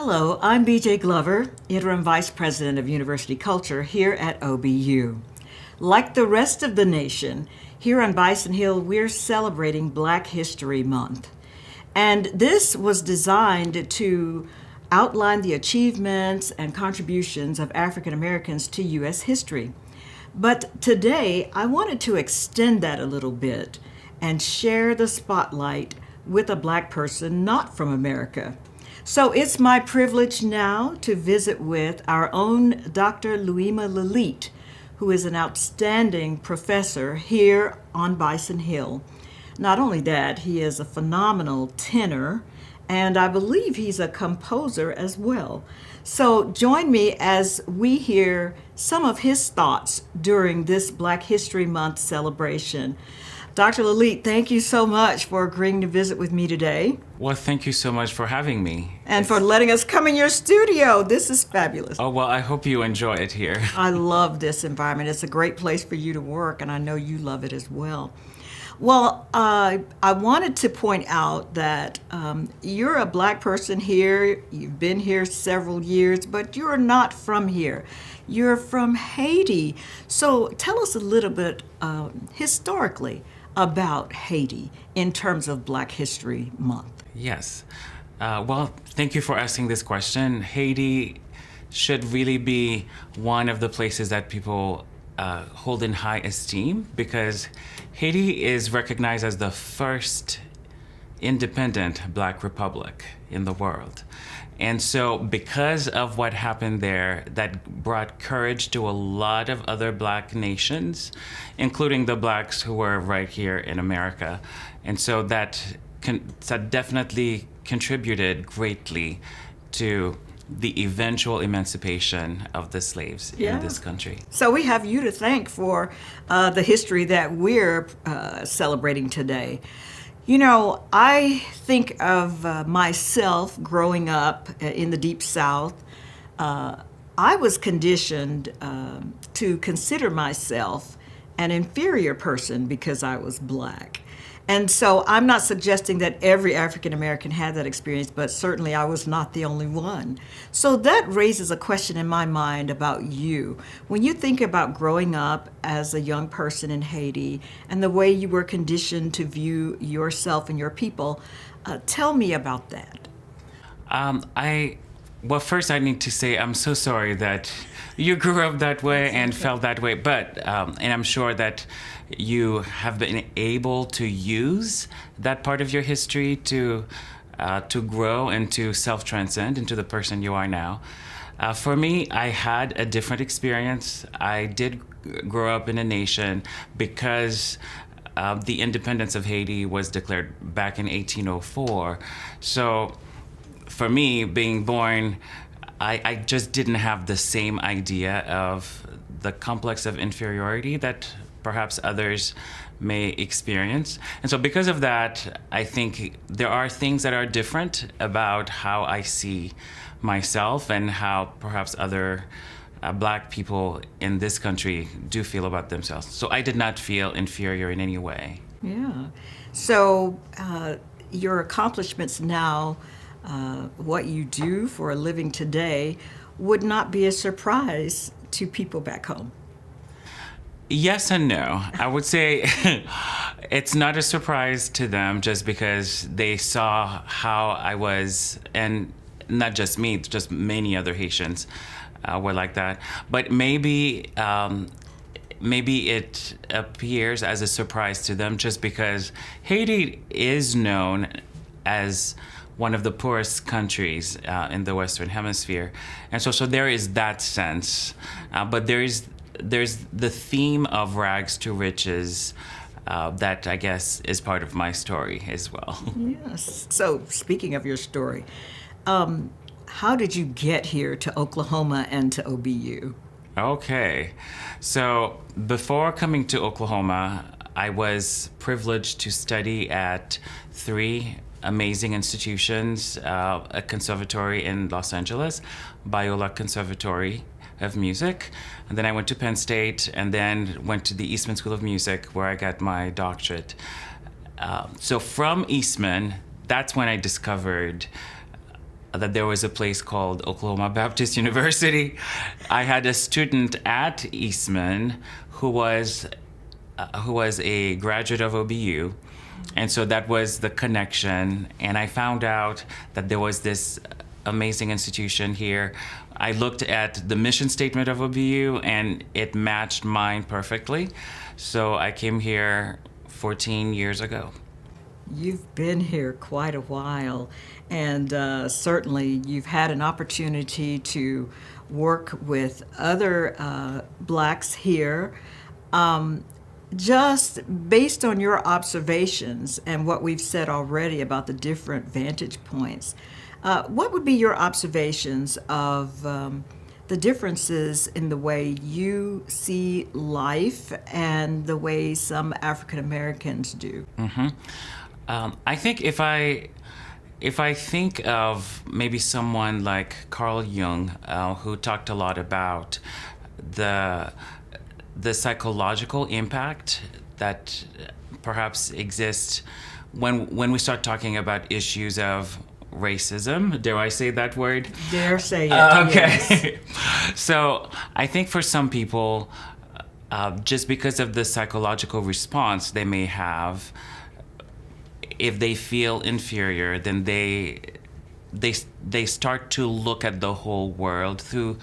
Hello, I'm BJ Glover, Interim Vice President of University Culture here at OBU. Like the rest of the nation, here on Bison Hill, we're celebrating Black History Month. And this was designed to outline the achievements and contributions of African Americans to U.S. history. But today, I wanted to extend that a little bit and share the spotlight with a Black person not from America. So it's my privilege now to visit with our own Dr. Louima Lilite, who is an outstanding professor here on Bison Hill. Not only that, he is a phenomenal tenor, and I believe he's a composer as well. So join me as we hear some of his thoughts during this Black History Month celebration. Dr. Lilite, thank you so much for agreeing to visit with me today. Well, thank you so much for having me. And for letting us come in your studio. This is fabulous. Oh, well, I hope you enjoy it here. I love this environment. It's a great place for you to work, and I know you love it as well. Well, I wanted to point out that you're a Black person here. You've been here several years, but you're not from here. You're from Haiti. So tell us a little bit historically about Haiti in terms of Black History Month. Yes. Well, thank you for asking this question. Haiti should really be one of the places that people hold in high esteem because Haiti is recognized as the first independent Black republic in the world. And so because of what happened there, that brought courage to a lot of other Black nations, including the Blacks who were right here in America. And so that definitely contributed greatly to the eventual emancipation of the slaves in this country. So we have you to thank for the history that we're celebrating today. You know, I think of myself growing up in the Deep South. I was conditioned to consider myself an inferior person because I was Black. And so I'm not suggesting that every African American had that experience, but certainly I was not the only one. So that raises a question in my mind about you. When you think about growing up as a young person in Haiti and the way you were conditioned to view yourself and your people, tell me about that. Well, first I need to say I'm so sorry that you grew up that way and felt that way, but and I'm sure that you have been able to use that part of your history to grow and to self-transcend into the person you are now. For me, I had a different experience. I did grow up in a nation because the independence of Haiti was declared back in 1804. So for me, being born, I just didn't have the same idea of the complex of inferiority that perhaps others may experience. And so because of that, I think there are things that are different about how I see myself and how perhaps other Black people in this country do feel about themselves. So I did not feel inferior in any way. Yeah. So your accomplishments now, what you do for a living today, would not be a surprise to people back home. Yes and no. I would say it's not a surprise to them just because they saw how I was, and not just me, just many other Haitians were like that. But maybe it appears as a surprise to them just because Haiti is known as one of the poorest countries in the Western Hemisphere. And so there is that sense. But there's the theme of rags to riches that I guess is part of my story as well. Yes. So speaking of your story, how did you get here to Oklahoma and to OBU? Okay. So before coming to Oklahoma, I was privileged to study at three amazing institutions, a conservatory in Los Angeles, Biola Conservatory of Music, and then I went to Penn State, and then went to the Eastman School of Music, where I got my doctorate. So from Eastman, that's when I discovered that there was a place called Oklahoma Baptist University. I had a student at Eastman who was a graduate of OBU, and so that was the connection. And I found out that there was this amazing institution here. I looked at the mission statement of OBU, and it matched mine perfectly. So I came here 14 years ago. You've been here quite a while, and certainly you've had an opportunity to work with other blacks here. Just based on your observations and what we've said already about the different vantage points, what would be your observations of the differences in the way you see life and the way some African Americans do? I think if I think of maybe someone like Carl Jung, who talked a lot about the psychological impact that perhaps exists when we start talking about issues of racism. Dare I say that word? Dare say it. Okay. Yes. So I think for some people, just because of the psychological response they may have, if they feel inferior, then they start to look at the whole world through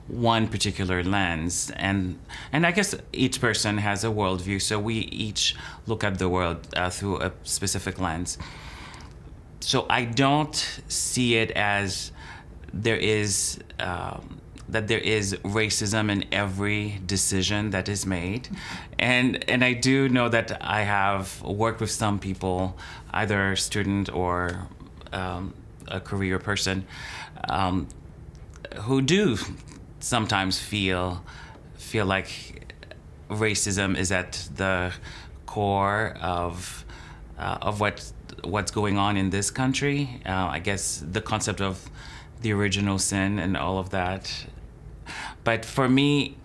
one particular lens, and I guess each person has a worldview, so we each look at the world through a specific lens. So I don't see it as there is racism in every decision that is made, and I do know that I have worked with some people, either a student or a career person, who do sometimes feel like racism is at the core of what's going on in this country. I guess the concept of the original sin and all of that. But for me,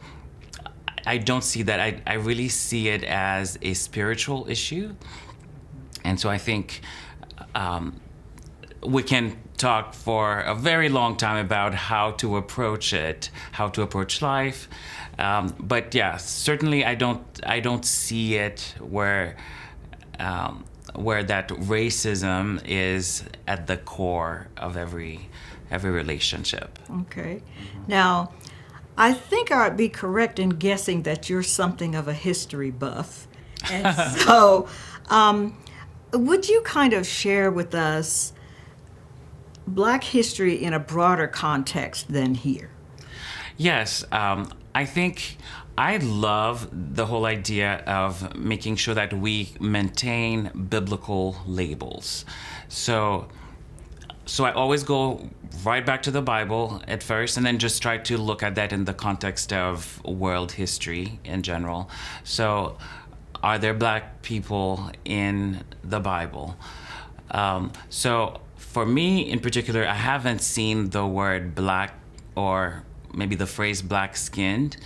I don't see that. I really see it as a spiritual issue. And so I think we can talk for a very long time about how to approach it, how to approach life. But yeah, certainly I don't see it where that racism is at the core of every relationship. Okay. Now, I think I'd be correct in guessing that you're something of a history buff. And so, would you kind of share with us Black history in a broader context than here? Yes. I think I love the whole idea of making sure that we maintain biblical labels. So I always go right back to the Bible at first, and then just try to look at that in the context of world history in general. So, are there Black people in the Bible? So for me in particular, I haven't seen the word Black, or maybe the phrase black-skinned,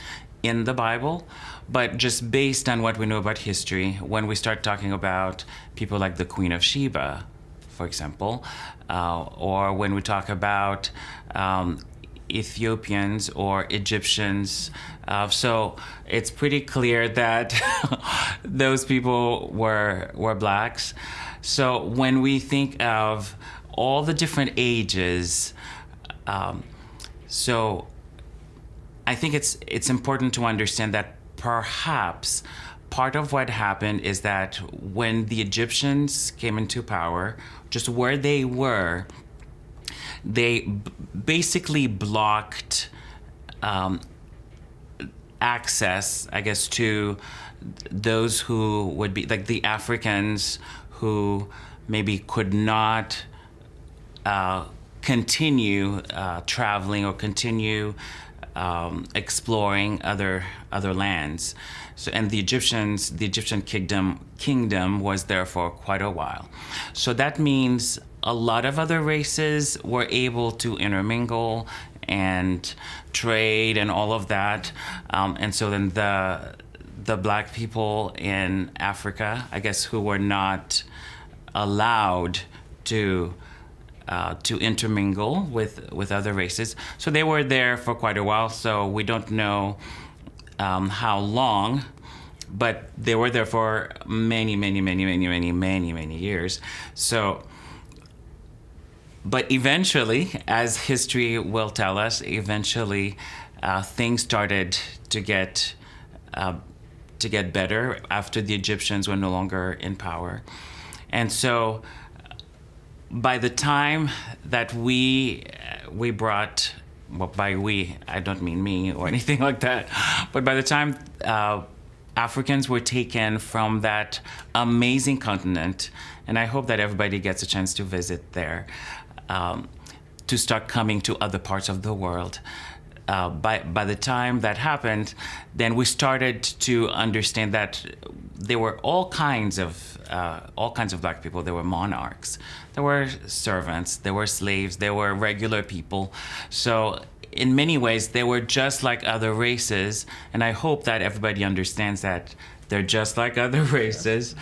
in the Bible, but just based on what we know about history, when we start talking about people like the Queen of Sheba, for example, or when we talk about Ethiopians or Egyptians. So it's pretty clear that those people were Blacks. So when we think of all the different ages, so I think it's important to understand that perhaps part of what happened is that when the Egyptians came into power, just where they were, they basically blocked access, I guess, to those who would be like the Africans who maybe could not continue traveling or continue exploring other lands. So, and the Egyptian kingdom was there for quite a while. So that means a lot of other races were able to intermingle and trade and all of that. And so then the Black people in Africa, I guess, who were not allowed to to intermingle with other races. So they were there for quite a while. So we don't know how long, but they were there for many years. So, but eventually, as history will tell us, eventually things started to get better after the Egyptians were no longer in power. And so by the time that we brought, well, by we, I don't mean me or anything like that, but by the time Africans were taken from that amazing continent, and I hope that everybody gets a chance to visit there, to start coming to other parts of the world. By the time that happened, then we started to understand that there were all kinds of Black people. There were monarchs, there were servants, there were slaves, there were regular people. So in many ways, they were just like other races, and I hope that everybody understands that they're just like other races.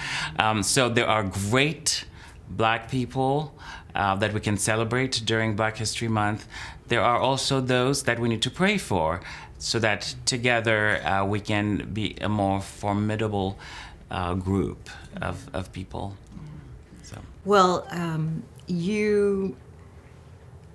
So there are great Black people that we can celebrate during Black History Month. There are also those that we need to pray for, so that together we can be a more formidable group of people. So. Well, you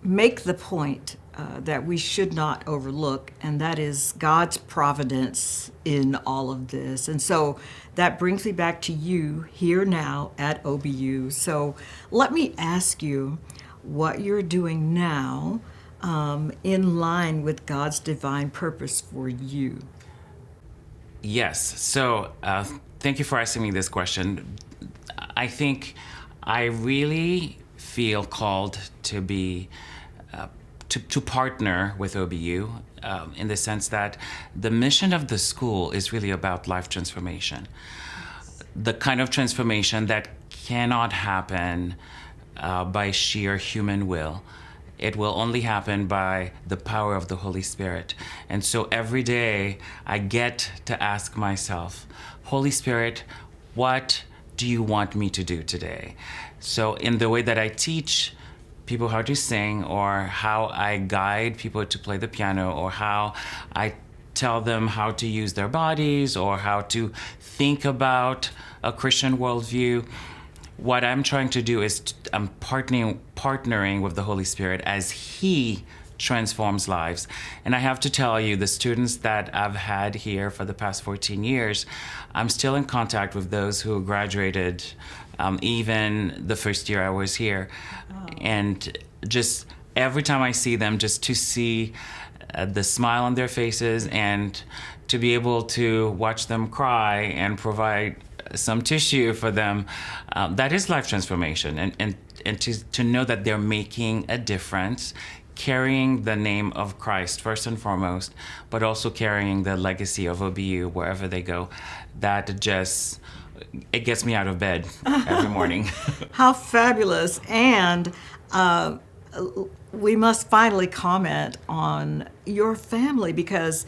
make the point that we should not overlook, and that is God's providence in all of this. And so that brings me back to you here now at OBU. So let me ask you what you're doing now in line with God's divine purpose for you. Yes. So thank you for asking me this question. I think I really feel called to be to partner with OBU in the sense that the mission of the school is really about life transformation. The kind of transformation that cannot happen by sheer human will. It will only happen by the power of the Holy Spirit. And so every day I get to ask myself, Holy Spirit, what do you want me to do today? So in the way that I teach people how to sing, or how I guide people to play the piano, or how I tell them how to use their bodies, or how to think about a Christian worldview, what I'm trying to do is I'm partnering with the Holy Spirit as He transforms lives. And I have to tell you, the students that I've had here for the past 14 years, I'm still in contact with those who graduated even the first year I was here. Oh. And just every time I see them, just to see the smile on their faces and to be able to watch them cry and provide some tissue for them, that is life transformation. And to know that they're making a difference, carrying the name of Christ first and foremost, but also carrying the legacy of OBU wherever they go, that just, it gets me out of bed every morning. How fabulous. And we must finally comment on your family, because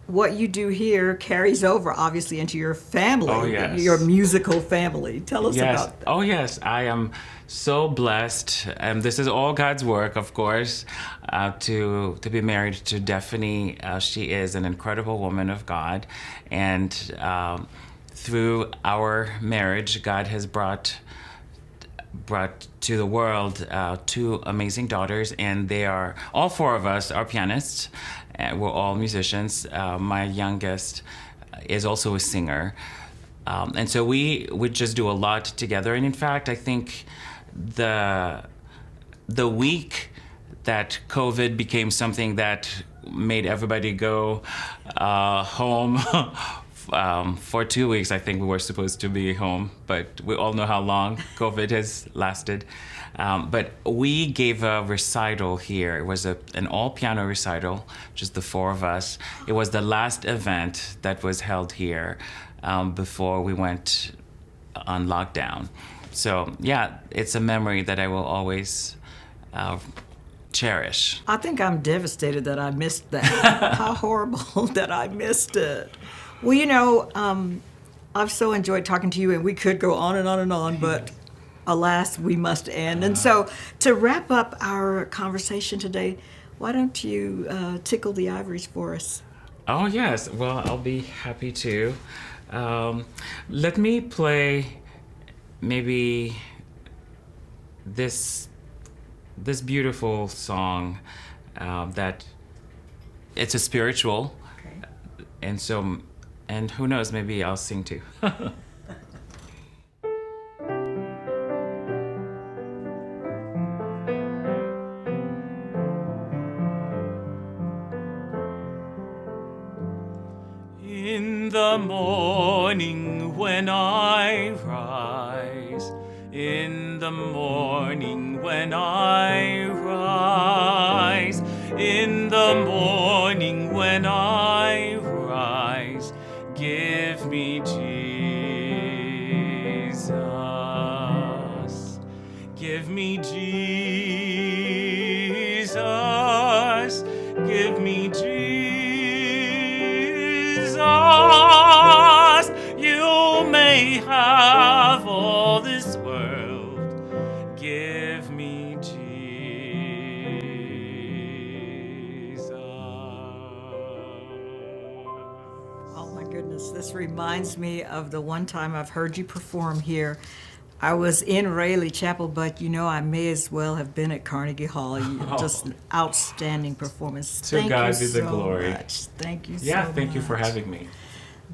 what you do here carries over, obviously, into your family. Oh, yes. Your musical family. Tell us about that. Oh, yes. I am so blessed, and this is all God's work, of course, to be married to Daphne. She is an incredible woman of God, and through our marriage, God has brought to the world 2 amazing daughters, and they are, all 4 of us are pianists. We're all musicians. My youngest is also a singer. And so we would just do a lot together. And in fact, I think the week that COVID became something that made everybody go home for 2 weeks, I think we were supposed to be home, but we all know how long COVID has lasted. But we gave a recital here. It was an all-piano recital, just the 4 of us. It was the last event that was held here before we went on lockdown. So, yeah, it's a memory that I will always cherish. I think I'm devastated that I missed that. How horrible that I missed it. Well, I've so enjoyed talking to you, and we could go on and on and on, but alas, we must end. And so, to wrap up our conversation today, why don't you tickle the ivories for us? Oh, yes. Well, I'll be happy to. Let me play maybe this beautiful song that it's a spiritual, and who knows, maybe I'll sing too. In the morning when I rise, in the morning when I rise, in the morning when I rise, give me Jesus. Give me Jesus. Give me Jesus. You may have all this world. Give me Jesus. Oh my goodness, this reminds me of the one time I've heard you perform here. I was in Rayleigh Chapel, but I may as well have been at Carnegie Hall. Just an outstanding performance. To God be the glory. Much. Thank you so much. Yeah, thank you for having me.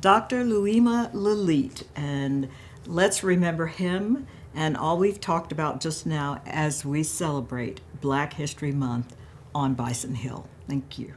Dr. Louima Lilite, and let's remember him and all we've talked about just now as we celebrate Black History Month on Bison Hill. Thank you.